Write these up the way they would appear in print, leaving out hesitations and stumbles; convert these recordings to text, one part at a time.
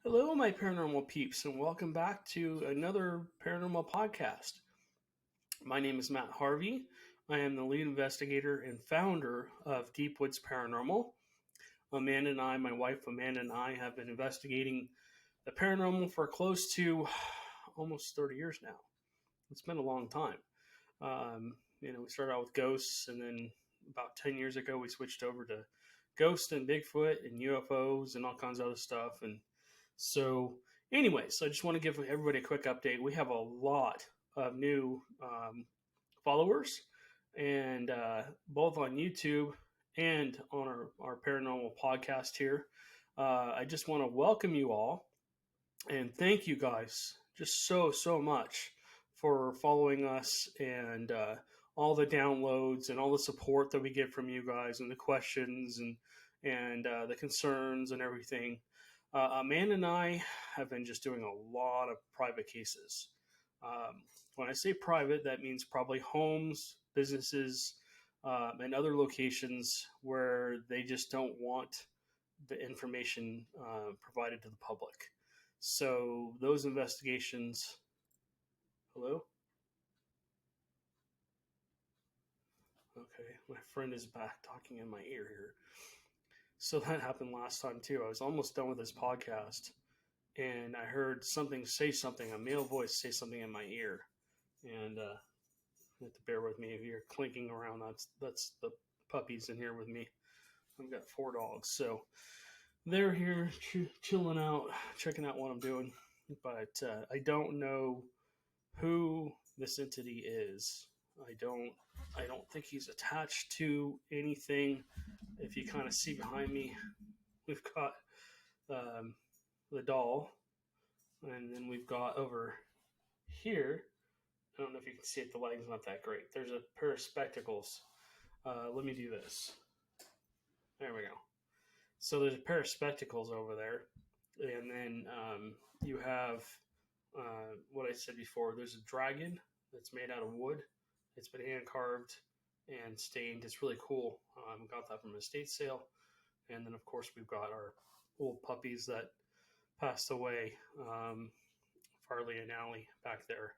Hello, my paranormal peeps, and welcome back to another paranormal podcast. My name is Matt Harvey. I am the lead investigator and founder of Deep Woods Paranormal. My wife Amanda and I, have been investigating the paranormal for close to almost 30 years now. It's been a long time. We started out with ghosts, and then about 10 years ago, we switched over to ghosts and Bigfoot and UFOs and all kinds of other stuff. So I just want to give everybody a quick update. We have a lot of new followers, and both on YouTube and on our paranormal podcast here. I just want to welcome you all and thank you guys just so much for following us and all the downloads and all the support that we get from you guys and the questions and the concerns and everything. Amanda and I have been just doing a lot of private cases. When I say private, that means probably homes, businesses, and other locations where they just don't want the information provided to the public. So those investigations. Hello? Okay, my friend is back talking in my ear here. So that happened last time too. I was almost done with this podcast, and I heard a male voice say something in my ear, and you have to bear with me if you're clinking around. That's the puppies in here with me. I've got 4 dogs, so they're here chilling out, checking out what I'm doing. But I don't know who this entity is. I don't think he's attached to anything. If you kind of see behind me, we've got the doll, and then we've got over here, I don't know if you can see it, the lighting's not that great. There's a pair of spectacles. Let me do this. There we go. So there's a pair of spectacles over there, and then you have what I said before. There's a dragon that's made out of wood. It's been hand carved and stained. It's really cool. Got that from an estate sale. And then, of course, we've got our old puppies that passed away, Farley and Allie, back there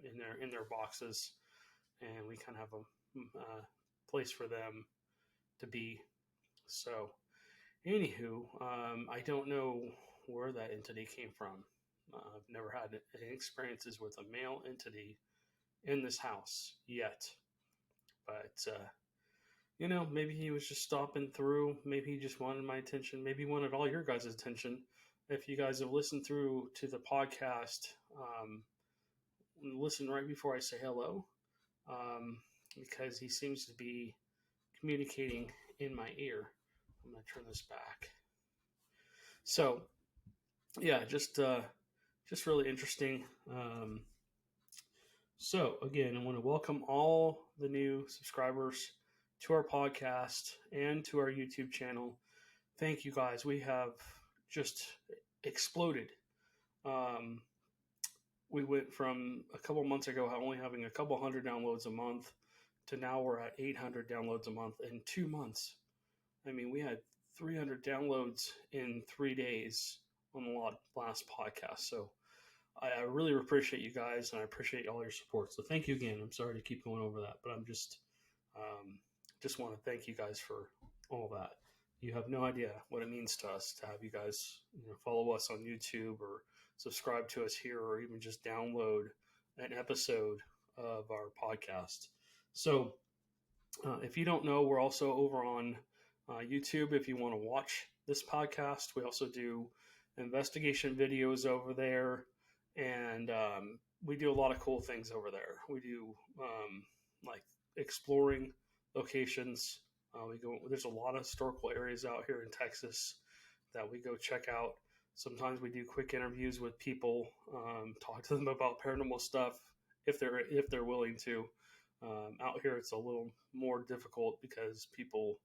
in their boxes, and we kind of have a place for them to be. So, anywho, I don't know where that entity came from. I've never had any experiences with a male entity in this house yet, but maybe he was just stopping through. Maybe he just wanted my attention. Maybe he wanted all your guys' attention. If you guys have listened through to the podcast, listen right before I say hello, because he seems to be communicating in my ear. I'm going to turn this back. So, yeah, just really interesting. So, again, I want to welcome all the new subscribers to our podcast and to our YouTube channel. Thank you guys. We have just exploded. We went from a couple months ago only having a couple hundred downloads a month to now we're at 800 downloads a month in 2 months. I mean, we had 300 downloads in 3 days on the last podcast. So I really appreciate you guys, and I appreciate all your support. So thank you again. I'm sorry to keep going over that, but I'm just want to thank you guys for all that. You have no idea what it means to us to have you guys follow us on YouTube or subscribe to us here, or even just download an episode of our podcast. So if you don't know, we're also over on YouTube if you want to watch this podcast. We also do investigation videos over there, and we do a lot of cool things over there. We do like exploring locations. There's a lot of historical areas out here in Texas that we go check out. Sometimes we do quick interviews with people, talk to them about paranormal stuff if they're willing to. Out here, it's a little more difficult because people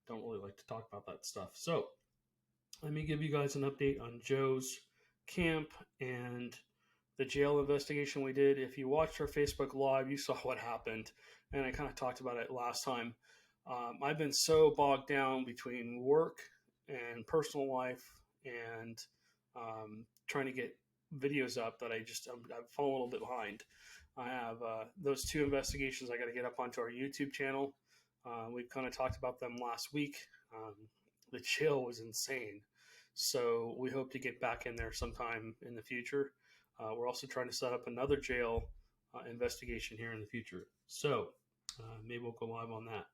don't really like to talk about that stuff. So let me give you guys an update on Joe's camp and the jail investigation we did. If you watched our Facebook Live, you saw what happened, and I kind of talked about it last time. I've been so bogged down between work and personal life and trying to get videos up that I've fallen a little bit behind. I have those 2 investigations I got to get up onto our YouTube channel. We've kind of talked about them last week. The jail was insane. So we hope to get back in there sometime in the future. We're also trying to set up another jail investigation here in the future. So maybe we'll go live on that.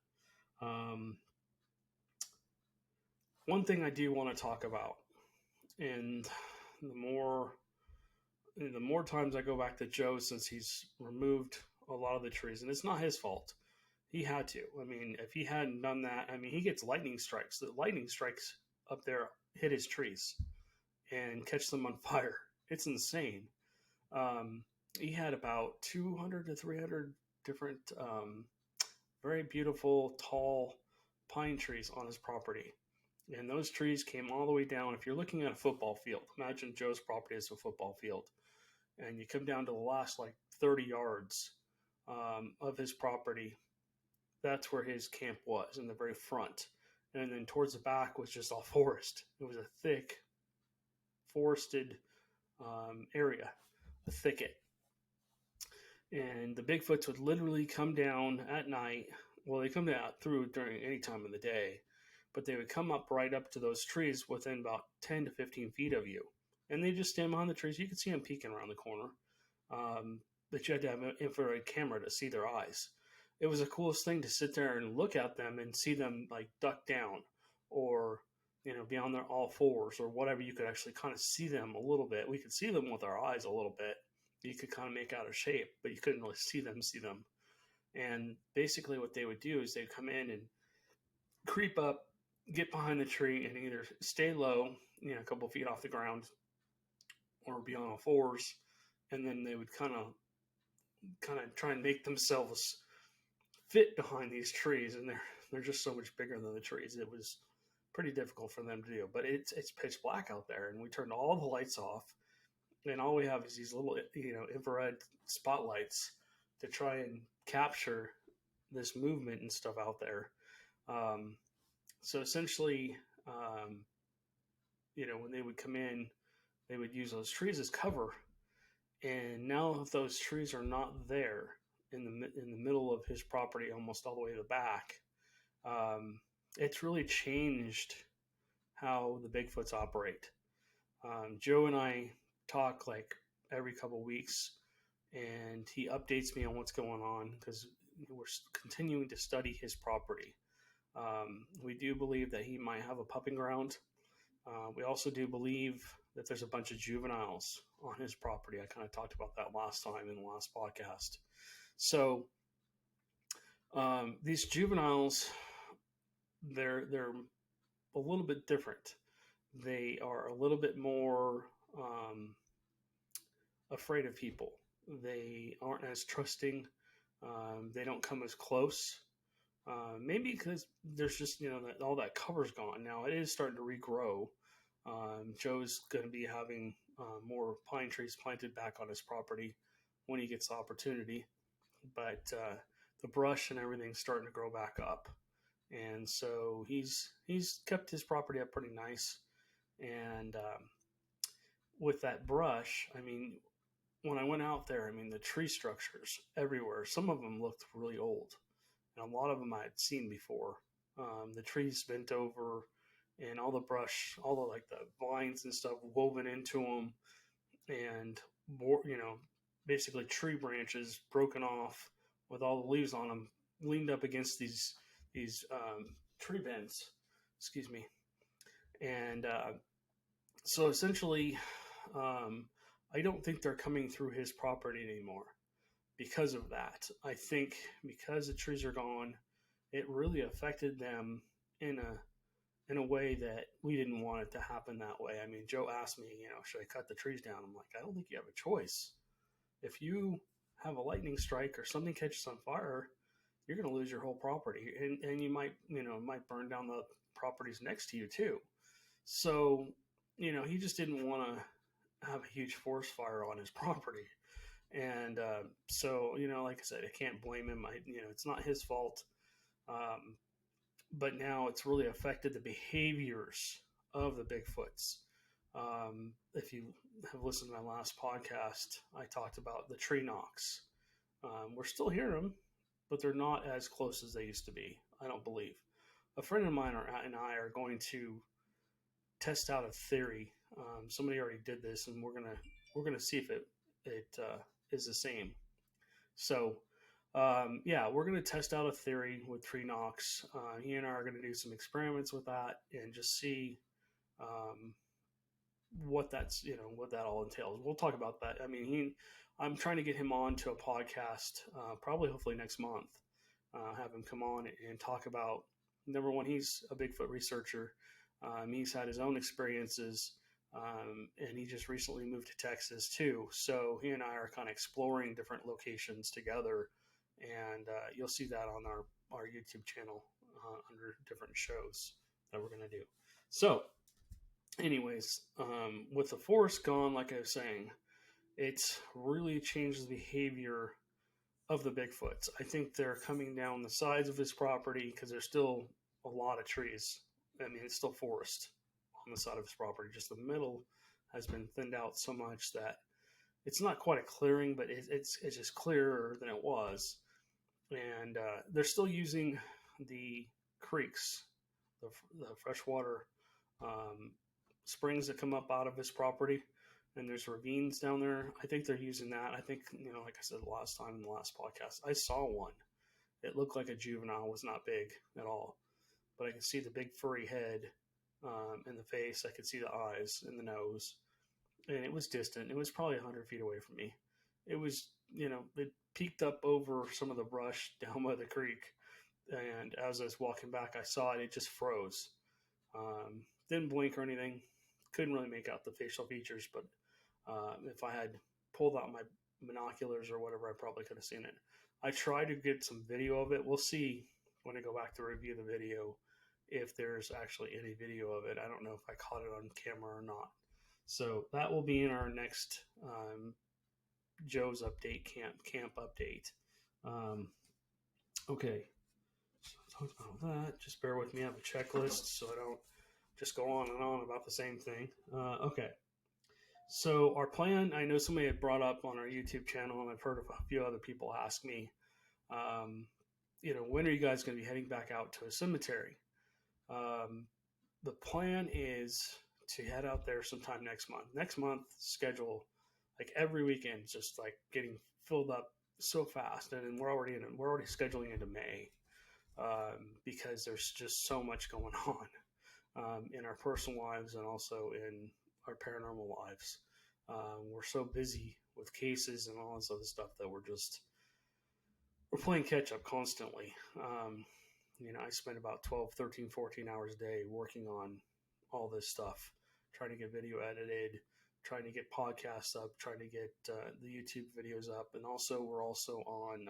One thing I do want to talk about, and the more times I go back to Joe since he's removed a lot of the trees, and it's not his fault. He had to. I mean, if he hadn't done that, I mean, he gets lightning strikes. The lightning strikes up there hit his trees and catch them on fire. It's insane. He had about 200 to 300 different, very beautiful, tall pine trees on his property. And those trees came all the way down. If you're looking at a football field, imagine Joe's property is a football field. And you come down to the last 30 yards of his property. That's where his camp was, in the very front. And then towards the back was just all forest. It was a thick, forested area, a thicket. And the Bigfoots would literally come down at night. Well, they come down through during any time of the day, but they would come up right up to those trees within about 10 to 15 feet of you. And they just stand behind the trees. You could see them peeking around the corner. But you had to have an infrared camera to see their eyes. It was the coolest thing to sit there and look at them and see them duck down or, be on their all fours or whatever. You could actually kind of see them a little bit. We could see them with our eyes a little bit. You could kind of make out a shape, but you couldn't really see them. And basically what they would do is they'd come in and creep up, get behind the tree, and either stay low, a couple feet off the ground, or be on all fours. And then they would kind of try and make themselves fit behind these trees, and they're just so much bigger than the trees. It was pretty difficult for them to do, but it's pitch black out there, and we turned all the lights off, and all we have is these little infrared spotlights to try and capture this movement and stuff out there. So essentially, when they would come in, they would use those trees as cover, and now if those trees are not there in the middle of his property, almost all the way to the back, it's really changed how the Bigfoots operate. Joe and I talk every couple weeks, and he updates me on what's going on because we're continuing to study his property. We do believe that he might have a pupping ground. We also do believe that there's a bunch of juveniles on his property. I kind of talked about that last time in the last podcast. So these juveniles, they're a little bit different. They are a little bit more afraid of people. They aren't as trusting. They don't come as close. Maybe because there's just all that cover's gone. Now it is starting to regrow. Joe's going to be having more pine trees planted back on his property when he gets the opportunity. But the brush and everything's starting to grow back up, and so he's kept his property up pretty nice. And with that brush, I mean, when I went out there, I mean, the tree structures everywhere. Some of them looked really old, and a lot of them I had seen before. The trees bent over, and all the brush, all the the vines and stuff woven into them, and more, basically tree branches broken off with all the leaves on them, leaned up against these tree bends. Excuse me. And so essentially, I don't think they're coming through his property anymore because of that. I think because the trees are gone, it really affected them in a way that we didn't want it to happen that way. I mean, Joe asked me, should I cut the trees down? I'm like, I don't think you have a choice. If you have a lightning strike or something catches on fire, you're going to lose your whole property, and you might burn down the properties next to you too. So, he just didn't want to have a huge forest fire on his property. And so, like I said, I can't blame him. It's not his fault. But now it's really affected the behaviors of the Bigfoots. If you have listened to my last podcast, I talked about the tree knocks. We're still hearing them, but they're not as close as they used to be, I don't believe. A friend of mine and I are going to test out a theory. Somebody already did this, and we're gonna see if it is the same. So, yeah, we're going to test out a theory with tree knocks. He and I are going to do some experiments with that and just see um, what what that all entails. We'll talk about that. I mean, I'm trying to get him on to a podcast, probably hopefully next month. Have him come on and talk about, number one, he's a Bigfoot researcher. He's had his own experiences. And he just recently moved to Texas too. So he and I are kind of exploring different locations together, and you'll see that on our YouTube channel under different shows that we're going to do. So, anyways, with the forest gone, like I was saying, it's really changed the behavior of the Bigfoots. I think they're coming down the sides of his property because there's still a lot of trees. I mean, it's still forest on the side of his property. Just the middle has been thinned out so much that it's not quite a clearing, but it's just clearer than it was. And they're still using the creeks, the freshwater springs that come up out of his property, and there's ravines down there. I think they're using that. I think, like I said last time in the last podcast, I saw one. It looked like a juvenile. It was not big at all, but I could see the big furry head in the face. I could see the eyes and the nose, and it was distant. It was probably 100 feet away from me. It was, it peeked up over some of the brush down by the creek, and as I was walking back, I saw it. It just froze. Didn't blink or anything. Couldn't really make out the facial features, but if I had pulled out my binoculars or whatever, I probably could have seen it. I tried to get some video of it. We'll see when I go back to review the video if there's actually any video of it. I don't know if I caught it on camera or not. So that will be in our next Joe's update, camp update. Okay, so talk about that. Just bear with me. I have a checklist so I don't just go on and on about the same thing. Okay. So our plan, I know somebody had brought up on our YouTube channel, and I've heard of a few other people ask me, when are you guys going to be heading back out to a cemetery? The plan is to head out there sometime next month. Next month schedule, like every weekend, just like getting filled up so fast, and then we're already scheduling into May because there's just so much going on in our personal lives and also in our paranormal lives. We're so busy with cases and all this other stuff that we're playing catch up constantly. I spend about 12, 13, 14 hours a day working on all this stuff, trying to get video edited, trying to get podcasts up, trying to get the YouTube videos up. And also, we're also on,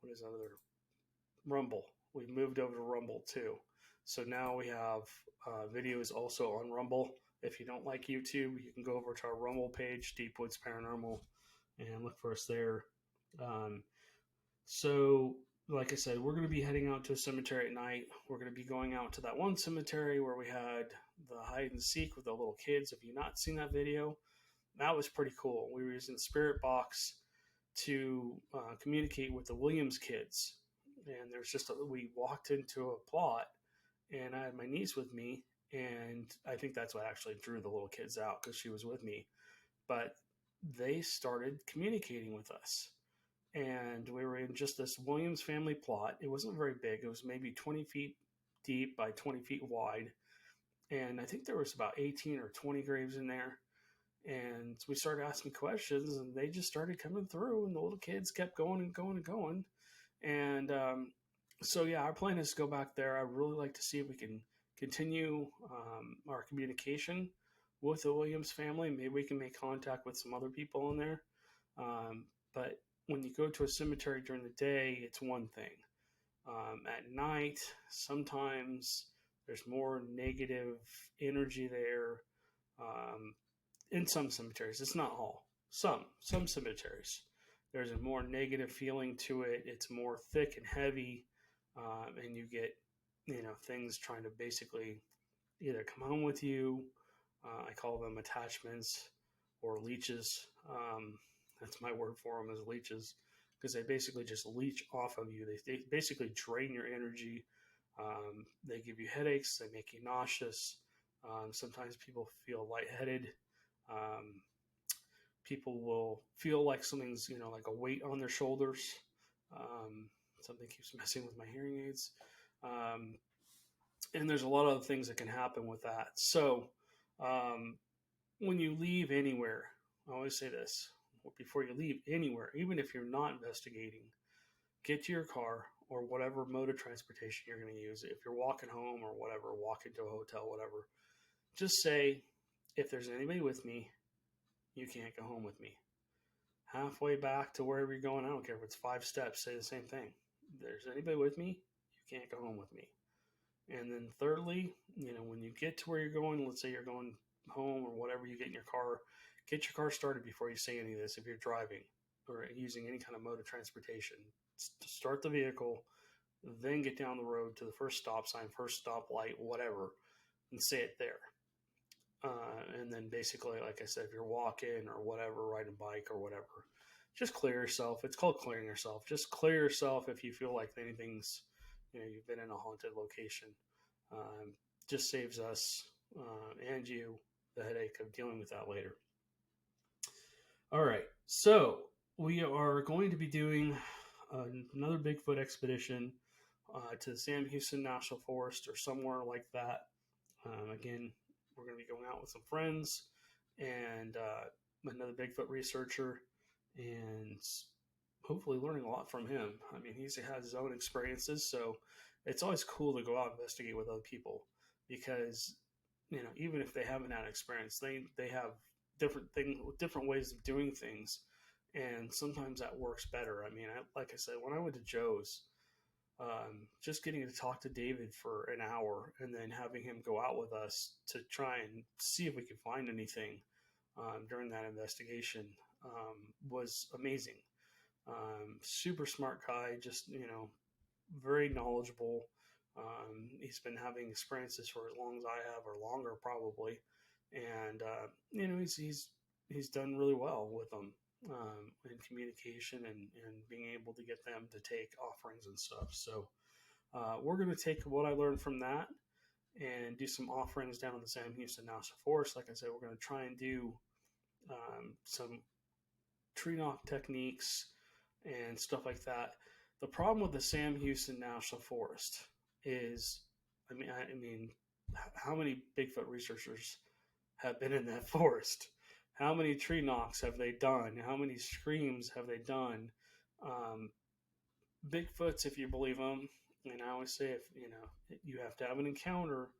what is that other? Rumble. We've moved over to Rumble too. So now we have videos also on Rumble. If you don't like YouTube, you can go over to our Rumble page, Deep Woods Paranormal, and look for us there. So, like I said, we're going to be heading out to a cemetery at night. We're going to be going out to that one cemetery where we had the hide and seek with the little kids. If you've not seen that video, that was pretty cool. We were using the spirit box to communicate with the Williams kids. And we walked into a plot, and I had my niece with me, and I think that's what actually drew the little kids out, because she was with me. But they started communicating with us, and we were in just this Williams family plot. It wasn't very big. It was maybe 20 feet deep by 20 feet wide, and I think there was about 18 or 20 graves in there. And we started asking questions, and they just started coming through, and the little kids kept going and going and going. And so, yeah, our plan is to go back there. I'd really like to see if we can continue our communication with the Williams family. Maybe we can make contact with some other people in there. But when you go to a cemetery during the day, it's one thing. At night, sometimes there's more negative energy there. In some cemeteries, it's not all. Some cemeteries, there's a more negative feeling to it. It's more thick and heavy, and you get, things trying to basically either come home with you I call them attachments or leeches. That's my word for them, is leeches, because they basically just leech off of you. They basically drain your energy. They give you headaches. They make you nauseous. Sometimes people feel lightheaded. Um, People will feel like something's, like a weight on their shoulders. Something keeps messing with my hearing aids. Um, and there's a lot of other things that can happen with that. So, um, when you leave anywhere, I always say this: before you leave anywhere, even if you're not investigating, get to your car or whatever mode of transportation you're going to use. If you're walking home or whatever, walking to a hotel, whatever, just say, if there's anybody with me, you can't go home with me. Halfway back to wherever you're going, I don't care if it's 5 steps, say the same thing. If there's anybody with me, you can't go home with me. And then thirdly, when you get to where you're going, let's say you're going home or whatever, you get in your car, get your car started before you say any of this. If you're driving or using any kind of mode of transportation, start the vehicle, then get down the road to the first stop sign, first stop light, whatever, and say it there. And then basically, like I said, if you're walking or whatever, riding a bike or whatever, just clear yourself. It's called clearing yourself. Just clear yourself if you feel like anything's, you've been in a haunted location. Just saves us and you the headache of dealing with that later. All right. So we are going to be doing another Bigfoot expedition to the Sam Houston National Forest or somewhere like that. Again, we're going to be going out with some friends and another Bigfoot researcher, and hopefully learning a lot from him. I mean, he has his own experiences, so it's always cool to go out and investigate with other people because, even if they haven't had experience, they have different ways of doing things, and sometimes that works better. I mean, like I said, when I went to Joe's, just getting to talk to David for an hour and then having him go out with us to try and see if we could find anything during that investigation was amazing. Super smart guy, just, very knowledgeable. He's been having experiences for as long as I have, or longer probably. And, he's done really well with them in communication and being able to get them to take offerings and stuff. So we're going to take what I learned from that and do some offerings down in the Sam Houston National Forest. Like I said, we're going to try and do some tree knock techniques and stuff like that. The problem with the Sam Houston National Forest is, I mean, how many Bigfoot researchers have been in that forest? How many tree knocks have they done? How many screams have they done? Bigfoots, if you believe them, and I always say, if you have to have an encounter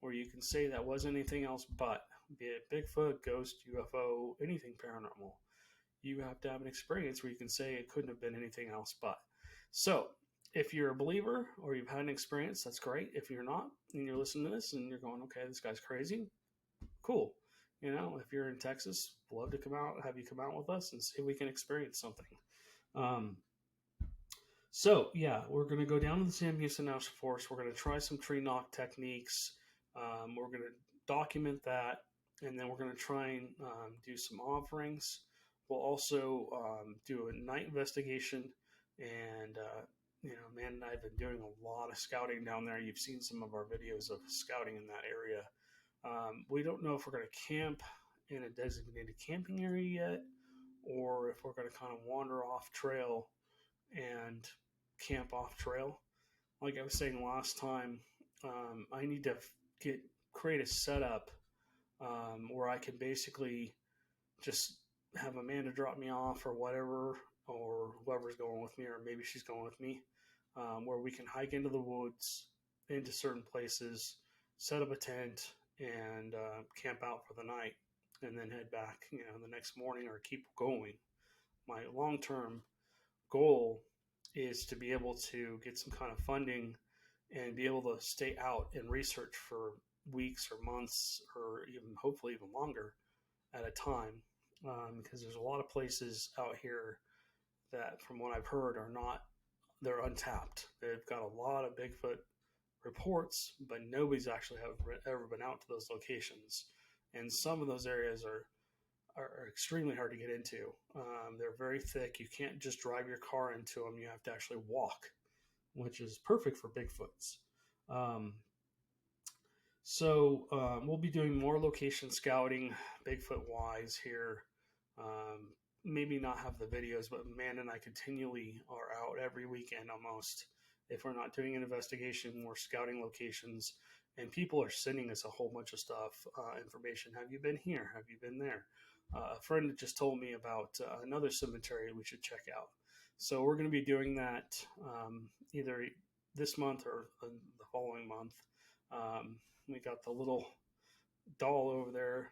where you can say that wasn't anything else but, be it Bigfoot, ghost, UFO, anything paranormal. You have to have an experience where you can say it couldn't have been anything else but. So, if you're a believer or you've had an experience, that's great. If you're not, and you're listening to this and you're going, okay, this guy's crazy, cool. If you're in Texas, love to have you come out with us and see if we can experience something. So, yeah, we're going to go down to the Sam Houston National Forest. We're going to try some tree knock techniques. We're going to document that, and then we're going to try and do some offerings. We'll also do a night investigation, and Man and I have been doing a lot of scouting down there. You've seen some of our videos of scouting in that area. We don't know if we're going to camp in a designated camping area yet, or if we're going to kind of wander off trail and camp off trail. Like I was saying last time, I need to create a setup where I can basically just have Amanda drop me off or whatever, or whoever's going with me, or maybe she's going with me, where we can hike into the woods, into certain places, set up a tent, and camp out for the night, and then head back, the next morning, or keep going. My long-term goal is to be able to get some kind of funding and be able to stay out and research for weeks or months, or even hopefully even longer at a time, because there's a lot of places out here that, from what I've heard, they're untapped. They've got a lot of Bigfoot reports, but nobody's actually ever been out to those locations. and some of those areas are extremely hard to get into. They're very thick. You can't just drive your car into them. You have to actually walk, which is perfect for Bigfoots. Um, we'll be doing more location scouting, Bigfoot wise here. Um, Maybe not have the videos, but Man and I continually are out every weekend almost. If we're not doing an investigation, we're scouting locations, and people are sending us a whole bunch of stuff, information. Have you been here? Have you been there? A friend just told me about another cemetery we should check out. So we're going to be doing that either this month or the following month. We got the little doll over there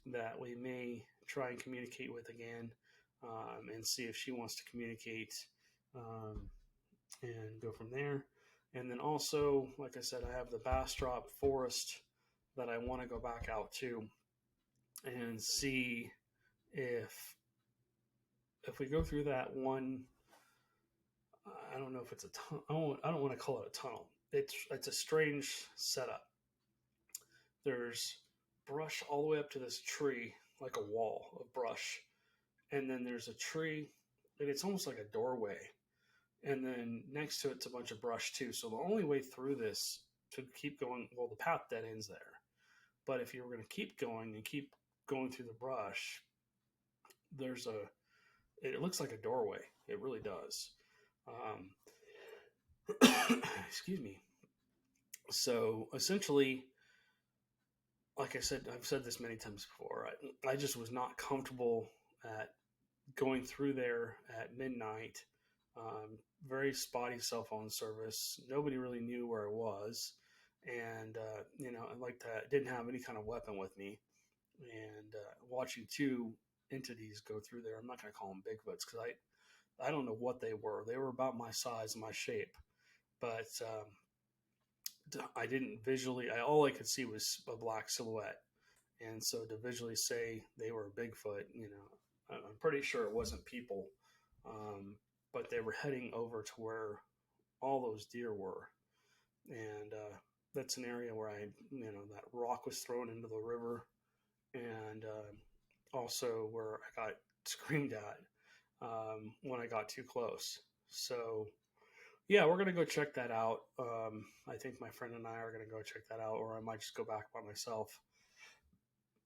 that we may try and communicate with again, and see if she wants to communicate, and go from there. And then also, like I said, I have the Bastrop Forest that I want to go back out to and see if we go through that one. I don't know if it's a tunnel. I don't want to call it a tunnel. It's a strange setup. There's brush all the way up to this tree, like a wall of brush, and then there's a tree, and it's almost like a doorway, and then next to it's a bunch of brush too. So the only way through this to keep going, well, the path dead ends there, but if you were going to keep going and keep going through the brush, it looks like a doorway. It really does. Excuse me. So essentially, like I said, I've said this many times before, I just was not comfortable at going through there at midnight. Very spotty cell phone service. Nobody really knew where I was. And, like that, didn't have any kind of weapon with me. And watching two entities go through there, I'm not going to call them Bigfoots because I don't know what they were. They were about my size, my shape. But I didn't visually, all I could see was a black silhouette. And so to visually say they were Bigfoot, I'm pretty sure it wasn't people. But they were heading over to where all those deer were. And that's an area where that rock was thrown into the river. And also where I got screamed at when I got too close. So yeah, we're going to go check that out. I think my friend and I are going to go check that out, or I might just go back by myself.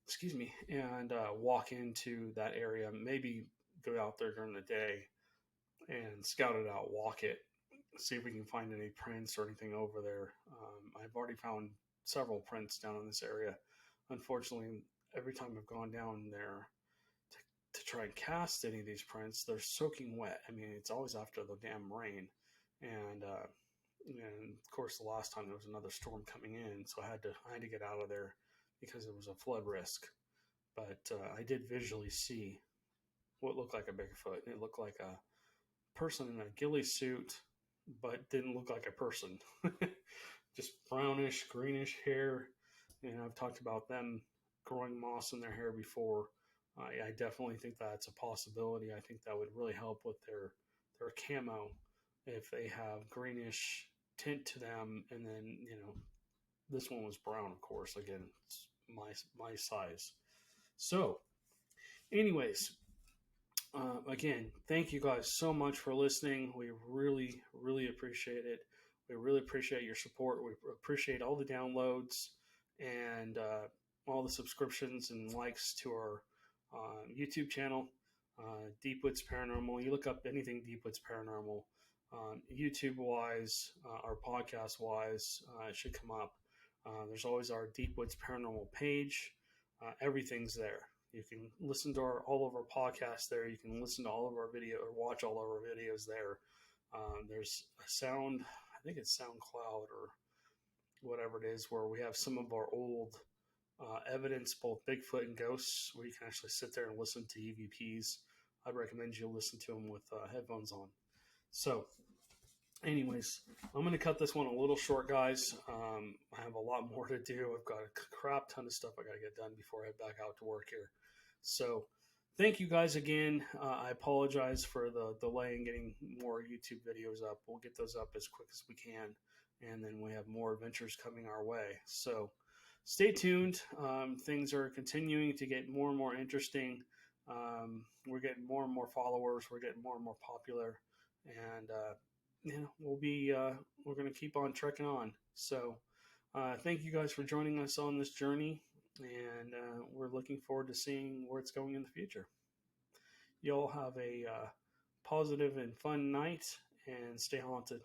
Excuse me. And walk into that area, maybe go out there during the day and scout it out, walk it, see if we can find any prints or anything over there. I've already found several prints down in this area. Unfortunately, every time I've gone down there to try and cast any of these prints, they're soaking wet. I mean, it's always after the damn rain. And of course, the last time there was another storm coming in, so I had to get out of there because it was a flood risk. But I did visually see what looked like a Bigfoot. It looked like a person in a ghillie suit, but didn't look like a person. Just brownish, greenish hair. And I've talked about them growing moss in their hair before. I definitely think that's a possibility. I think that would really help with their camo if they have greenish tint to them. And then, this one was brown, of course. Again, it's my size. So, anyways, again, thank you guys so much for listening. We really, really appreciate it. We really appreciate your support. We appreciate all the downloads and all the subscriptions and likes to our YouTube channel, Deep Woods Paranormal. You look up anything Deep Woods Paranormal, YouTube-wise, or podcast-wise, it should come up. There's always our Deep Woods Paranormal page. Everything's there. You can listen to all of our podcasts there. You can listen to all of our video or watch all of our videos there. There's a sound, I think it's SoundCloud or whatever it is, where we have some of our old evidence, both Bigfoot and ghosts, where you can actually sit there and listen to EVPs. I'd recommend you listen to them with headphones on. So, anyways, I'm going to cut this one a little short, guys. I have a lot more to do. I've got a crap ton of stuff I got to get done before I head back out to work here. So, thank you guys again. I apologize for the delay in getting more YouTube videos up. We'll get those up as quick as we can, and then we have more adventures coming our way. So, stay tuned. Things are continuing to get more and more interesting. We're getting more and more followers. We're getting more and more popular, and we're going to keep on trekking on. So, thank you guys for joining us on this journey, and we're looking forward to seeing where it's going in the future. You all have a positive and fun night, and stay haunted.